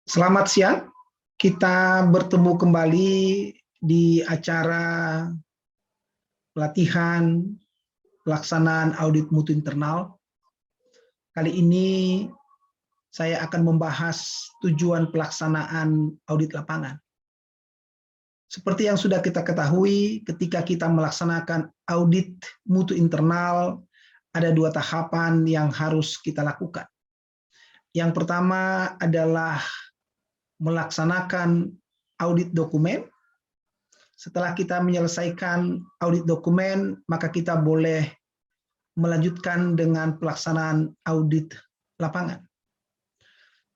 Selamat siang, kita bertemu kembali di acara pelatihan pelaksanaan audit mutu internal. Kali ini saya akan membahas tujuan pelaksanaan audit lapangan. Seperti yang sudah kita ketahui, ketika kita melaksanakan audit mutu internal, ada dua tahapan yang harus kita lakukan. Yang pertama adalah melaksanakan audit dokumen. Setelah kita menyelesaikan audit dokumen, maka kita boleh melanjutkan dengan pelaksanaan audit lapangan.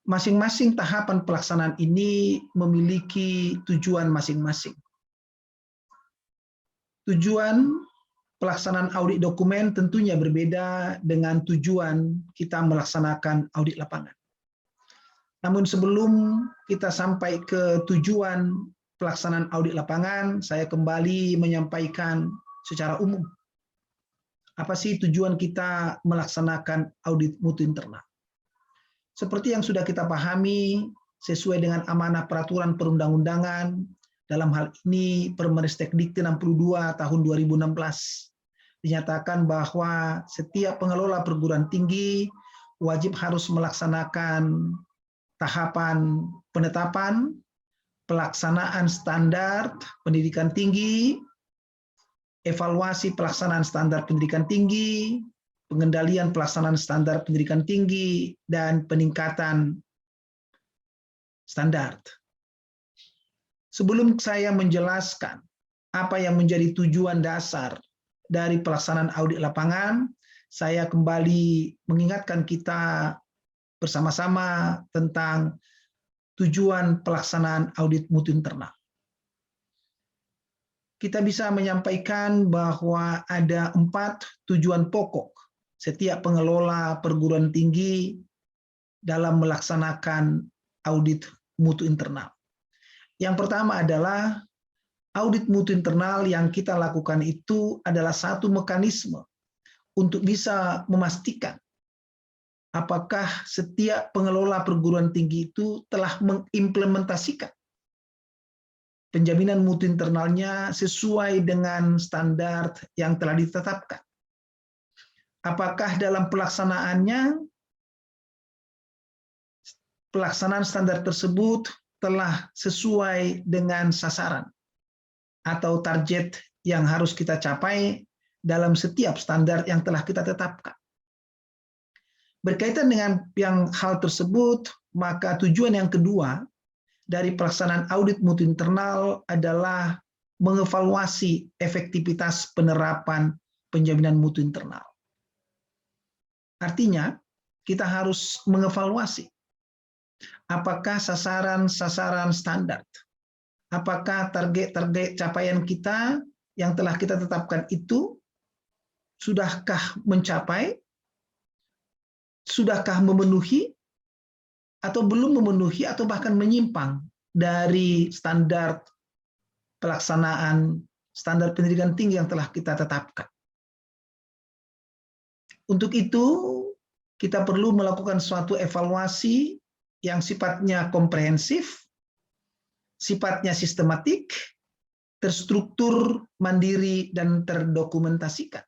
Masing-masing tahapan pelaksanaan ini memiliki tujuan masing-masing. Tujuan pelaksanaan audit dokumen tentunya berbeda dengan tujuan kita melaksanakan audit lapangan. Namun sebelum kita sampai ke tujuan pelaksanaan audit lapangan, saya kembali menyampaikan secara umum. Apa sih tujuan kita melaksanakan audit mutu internal? Seperti yang sudah kita pahami, sesuai dengan amanah peraturan perundang-undangan, dalam hal ini Permendikbud 62 tahun 2016, dinyatakan bahwa setiap pengelola perguruan tinggi wajib harus melaksanakan tahapan penetapan, pelaksanaan standar pendidikan tinggi, evaluasi pelaksanaan standar pendidikan tinggi, pengendalian pelaksanaan standar pendidikan tinggi, dan peningkatan standar. Sebelum saya menjelaskan apa yang menjadi tujuan dasar dari pelaksanaan audit lapangan, saya kembali mengingatkan kita bersama-sama tentang tujuan pelaksanaan audit mutu internal. Kita bisa menyampaikan bahwa ada 4 tujuan pokok setiap pengelola perguruan tinggi dalam melaksanakan audit mutu internal. Yang pertama adalah audit mutu internal yang kita lakukan itu adalah satu mekanisme untuk bisa memastikan apakah setiap pengelola perguruan tinggi itu telah mengimplementasikan penjaminan mutu internalnya sesuai dengan standar yang telah ditetapkan. Apakah dalam pelaksanaannya, pelaksanaan standar tersebut telah sesuai dengan sasaran atau target yang harus kita capai dalam setiap standar yang telah kita tetapkan. Berkaitan dengan hal tersebut, maka tujuan yang kedua dari pelaksanaan audit mutu internal adalah mengevaluasi efektivitas penerapan penjaminan mutu internal. Artinya, kita harus mengevaluasi apakah sasaran-sasaran standar, apakah target-target capaian kita yang telah kita tetapkan itu sudahkah mencapai, sudahkah memenuhi, atau belum memenuhi, atau bahkan menyimpang dari standar pelaksanaan standar pendidikan tinggi yang telah kita tetapkan. Untuk itu, kita perlu melakukan suatu evaluasi yang sifatnya komprehensif, sifatnya sistematik, terstruktur, mandiri, dan terdokumentasikan.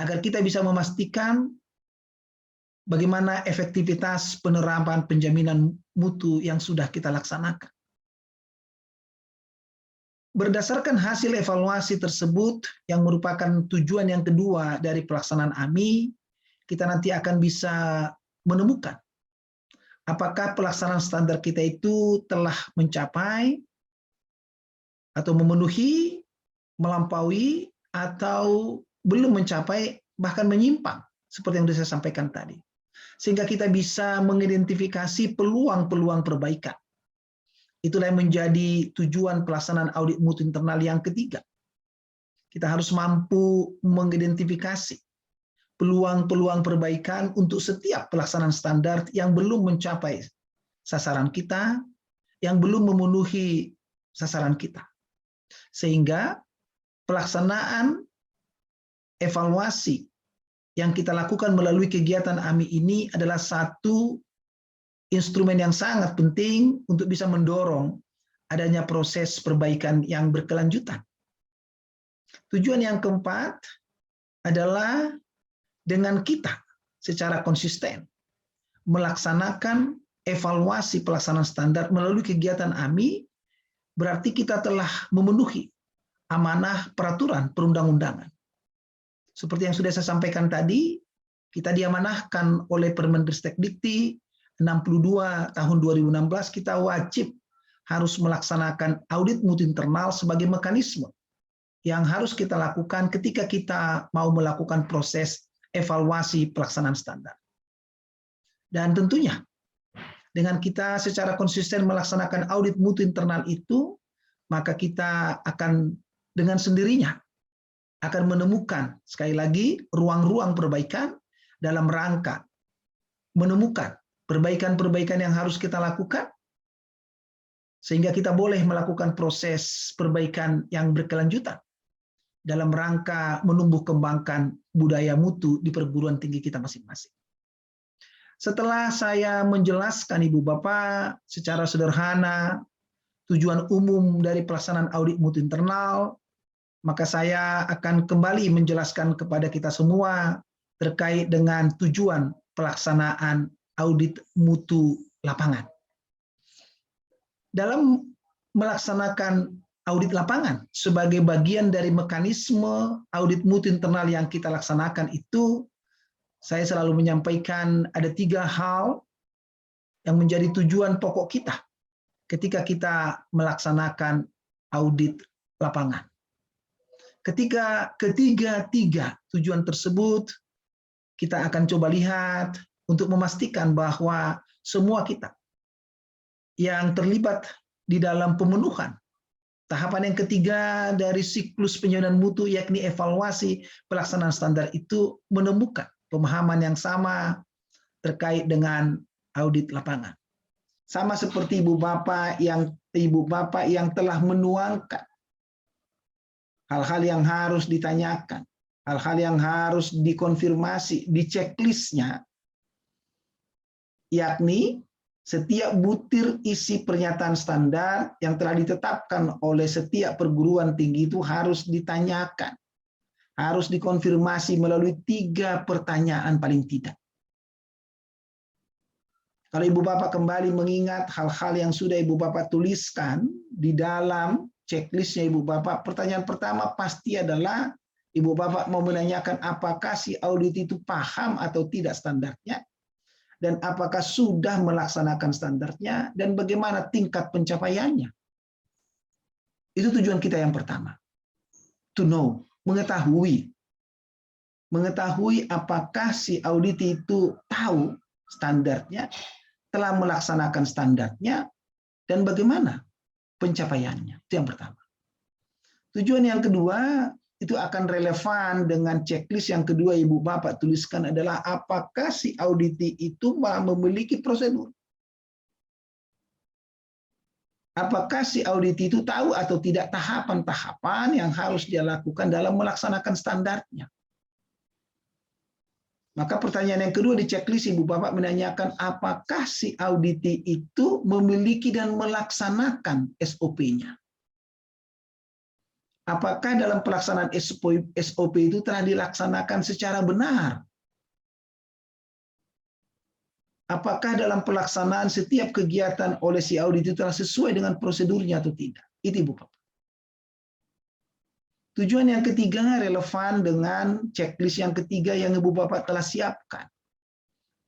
Agar kita bisa memastikan bagaimana efektivitas penerapan penjaminan mutu yang sudah kita laksanakan. Berdasarkan hasil evaluasi tersebut yang merupakan tujuan yang kedua dari pelaksanaan AMI, kita nanti akan bisa menemukan apakah pelaksanaan standar kita itu telah mencapai atau memenuhi, melampaui, atau belum mencapai, bahkan menyimpang, seperti yang sudah saya sampaikan tadi. Sehingga kita bisa mengidentifikasi peluang-peluang perbaikan. Itulah yang menjadi tujuan pelaksanaan audit mutu internal yang ketiga. Kita harus mampu mengidentifikasi peluang-peluang perbaikan untuk setiap pelaksanaan standar yang belum mencapai sasaran kita, yang belum memenuhi sasaran kita. Sehingga pelaksanaan evaluasi yang kita lakukan melalui kegiatan AMI ini adalah satu instrumen yang sangat penting untuk bisa mendorong adanya proses perbaikan yang berkelanjutan. Tujuan yang keempat adalah dengan kita secara konsisten melaksanakan evaluasi pelaksanaan standar melalui kegiatan AMI, berarti kita telah memenuhi amanah peraturan perundang-undangan. Seperti yang sudah saya sampaikan tadi, kita diamanahkan oleh Permendikbud 62 tahun 2016, kita wajib harus melaksanakan audit mutu internal sebagai mekanisme yang harus kita lakukan ketika kita mau melakukan proses evaluasi pelaksanaan standar. Dan tentunya dengan kita secara konsisten melaksanakan audit mutu internal itu, maka kita akan dengan sendirinya akan menemukan, sekali lagi, ruang-ruang perbaikan dalam rangka menemukan perbaikan-perbaikan yang harus kita lakukan, sehingga kita boleh melakukan proses perbaikan yang berkelanjutan dalam rangka menumbuh kembangkan budaya mutu di perguruan tinggi kita masing-masing. Setelah saya menjelaskan Ibu Bapak secara sederhana tujuan umum dari pelaksanaan audit mutu internal, maka saya akan kembali menjelaskan kepada kita semua terkait dengan tujuan pelaksanaan audit mutu lapangan. Dalam melaksanakan audit lapangan sebagai bagian dari mekanisme audit mutu internal yang kita laksanakan itu, saya selalu menyampaikan ada 3 hal yang menjadi tujuan pokok kita ketika kita melaksanakan audit lapangan. Ketika ketiga tujuan tersebut, kita akan coba lihat untuk memastikan bahwa semua kita yang terlibat di dalam pemenuhan tahapan yang ketiga dari siklus penyusunan mutu, yakni evaluasi pelaksanaan standar itu, menemukan pemahaman yang sama terkait dengan audit lapangan. Sama seperti Ibu Bapak yang telah menuangkan hal-hal yang harus ditanyakan, hal-hal yang harus dikonfirmasi di checklistnya, yakni setiap butir isi pernyataan standar yang telah ditetapkan oleh setiap perguruan tinggi itu harus ditanyakan, harus dikonfirmasi melalui 3 pertanyaan paling tidak. Kalau Ibu Bapak kembali mengingat hal-hal yang sudah Ibu Bapak tuliskan di dalam checklistnya Ibu Bapak, pertanyaan pertama pasti adalah Ibu Bapak mau menanyakan apakah si audit itu paham atau tidak standarnya, dan apakah sudah melaksanakan standarnya, dan bagaimana tingkat pencapaiannya. Itu tujuan kita yang pertama. To know, mengetahui apakah si audit itu tahu standarnya, telah melaksanakan standarnya, dan bagaimana pencapaiannya. Itu yang pertama. Tujuan yang kedua itu akan relevan dengan checklist yang kedua Ibu Bapak tuliskan adalah apakah si auditi itu memiliki prosedur. Apakah si auditi itu tahu atau tidak tahapan-tahapan yang harus dia lakukan dalam melaksanakan standarnya. Maka pertanyaan yang kedua di checklist Ibu Bapak menanyakan apakah si auditi itu memiliki dan melaksanakan SOP-nya. Apakah dalam pelaksanaan SOP itu telah dilaksanakan secara benar? Apakah dalam pelaksanaan setiap kegiatan oleh si audit itu telah sesuai dengan prosedurnya atau tidak? Itu Ibu Bapak. Tujuan yang ketiga relevan dengan checklist yang ketiga yang Ibu Bapak telah siapkan,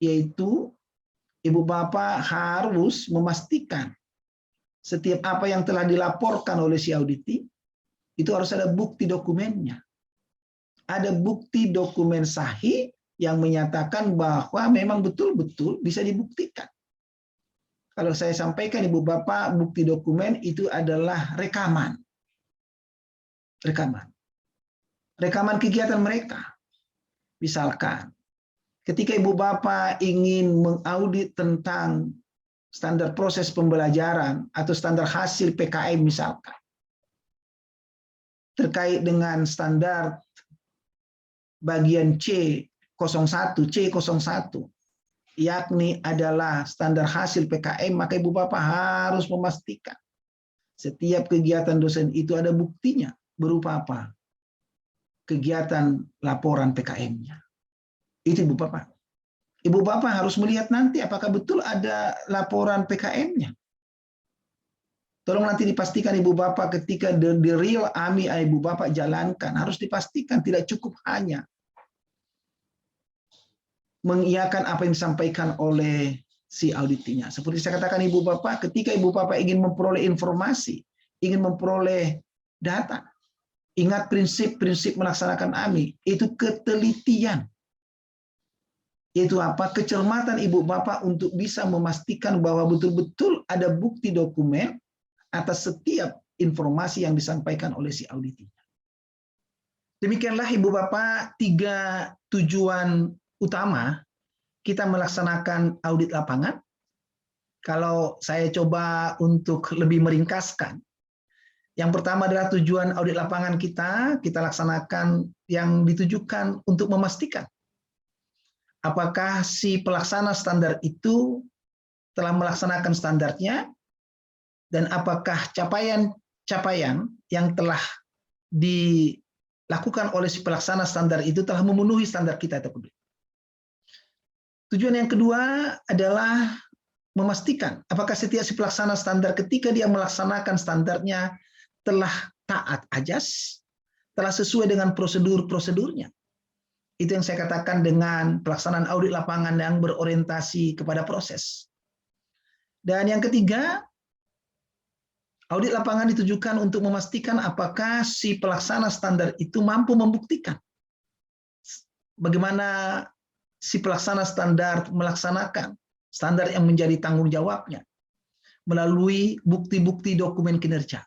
yaitu Ibu Bapak harus memastikan setiap apa yang telah dilaporkan oleh si auditi itu harus ada bukti dokumennya. Ada bukti dokumen sahih yang menyatakan bahwa memang betul-betul bisa dibuktikan. Kalau saya sampaikan Ibu Bapak, bukti dokumen itu adalah rekaman. Rekaman kegiatan mereka. Misalkan, ketika Ibu Bapak ingin mengaudit tentang standar proses pembelajaran atau standar hasil PKM misalkan, terkait dengan standar bagian C01, yakni adalah standar hasil PKM, maka Ibu Bapak harus memastikan setiap kegiatan dosen itu ada buktinya berupa apa? Kegiatan laporan PKM-nya. Itu Ibu Bapak. Ibu Bapak harus melihat nanti apakah betul ada laporan PKM-nya. Tolong nanti dipastikan Ibu Bapak ketika the real AMI Ibu Bapak jalankan, harus dipastikan tidak cukup hanya mengiyakan apa yang disampaikan oleh si auditinya. Seperti saya katakan Ibu Bapak, ketika Ibu Bapak ingin memperoleh informasi, ingin memperoleh data, ingat prinsip-prinsip melaksanakan AMI, itu ketelitian. Yaitu apa? Kecermatan Ibu Bapak untuk bisa memastikan bahwa betul-betul ada bukti dokumen atas setiap informasi yang disampaikan oleh si auditinya. Demikianlah Ibu Bapak 3 tujuan utama kita melaksanakan audit lapangan. Kalau saya coba untuk lebih meringkaskan, yang pertama adalah tujuan audit lapangan kita laksanakan yang ditujukan untuk memastikan apakah si pelaksana standar itu telah melaksanakan standarnya, dan apakah capaian yang telah dilakukan oleh si pelaksana standar itu telah memenuhi standar kita atau tidak. Tujuan yang kedua adalah memastikan apakah setiap si pelaksana standar ketika dia melaksanakan standarnya telah taat ajas, telah sesuai dengan prosedur-prosedurnya. Itu yang saya katakan dengan pelaksanaan audit lapangan yang berorientasi kepada proses. Dan yang ketiga, audit lapangan ditujukan untuk memastikan apakah si pelaksana standar itu mampu membuktikan bagaimana si pelaksana standar melaksanakan standar yang menjadi tanggung jawabnya melalui bukti-bukti dokumen kinerja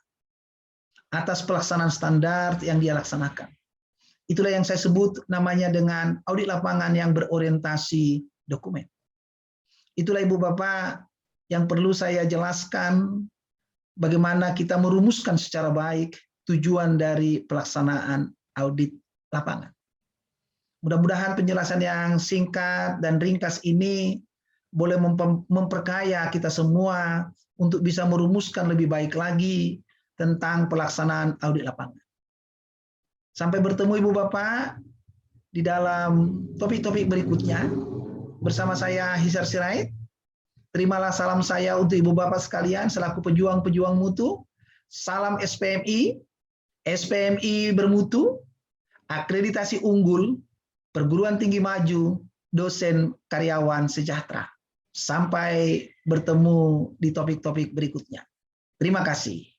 atas pelaksanaan standar yang dia laksanakan. Itulah yang saya sebut namanya dengan audit lapangan yang berorientasi dokumen. Itulah Ibu Bapak yang perlu saya jelaskan bagaimana kita merumuskan secara baik tujuan dari pelaksanaan audit lapangan. Mudah-mudahan penjelasan yang singkat dan ringkas ini boleh memperkaya kita semua untuk bisa merumuskan lebih baik lagi tentang pelaksanaan audit lapangan. Sampai bertemu Ibu Bapak di dalam topik-topik berikutnya. Bersama saya Hisar Sirait. Terimalah salam saya untuk Ibu Bapak sekalian selaku pejuang-pejuang mutu. Salam SPMI, SPMI bermutu, akreditasi unggul, perguruan tinggi maju, dosen karyawan sejahtera. Sampai bertemu di topik-topik berikutnya. Terima kasih.